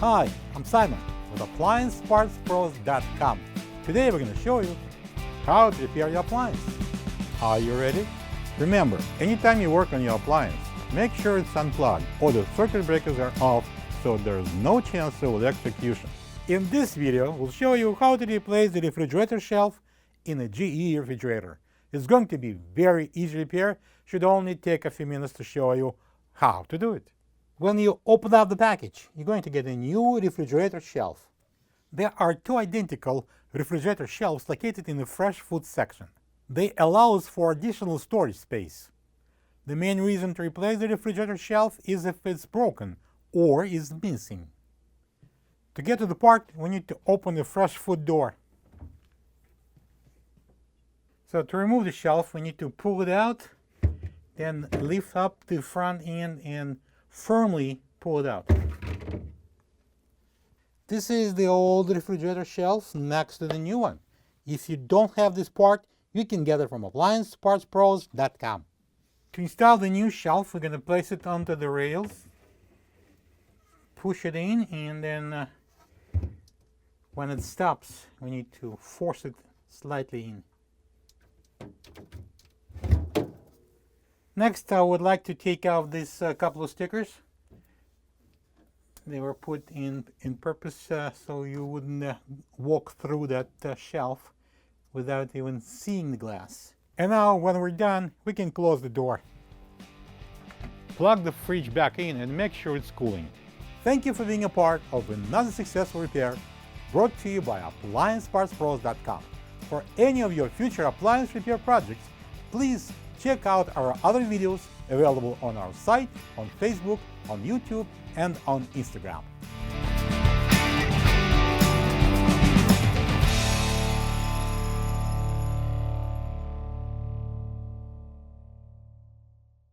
Hi, I'm Simon with AppliancePartsPros.com. Today we're going to show you how to repair your appliance. Are you ready? Remember, anytime you work on your appliance, make sure it's unplugged or the circuit breakers are off so there's no chance of electrocution. In this video, we'll show you how to replace the refrigerator shelf in a GE refrigerator. It's going to be very easy repair, should only take a few minutes to show you how to do it. When you open up the package, you're going to get a new refrigerator shelf. There are two identical refrigerator shelves located in the fresh food section. They allow for additional storage space. The main reason to replace the refrigerator shelf is if it's broken or is missing. To get to the part, we need to open the fresh food door. So to remove the shelf, we need to pull it out, then lift up the front end and firmly pull it out. This is the old refrigerator shelf next to the new one. If you don't have this part, you can get it from AppliancePartsPros.com. To install the new shelf, we're going to place it onto the rails, push it in, and then when it stops, we need to force it slightly in. Next, I would like to take out this couple of stickers. They were put in purpose so you wouldn't walk through that shelf without even seeing the glass. And now, when we're done, we can close the door. Plug the fridge back in and make sure it's cooling. Thank you for being a part of another successful repair brought to you by AppliancePartsPros.com. For any of your future appliance repair projects, please check out our other videos available on our site, on Facebook, on YouTube, and on Instagram.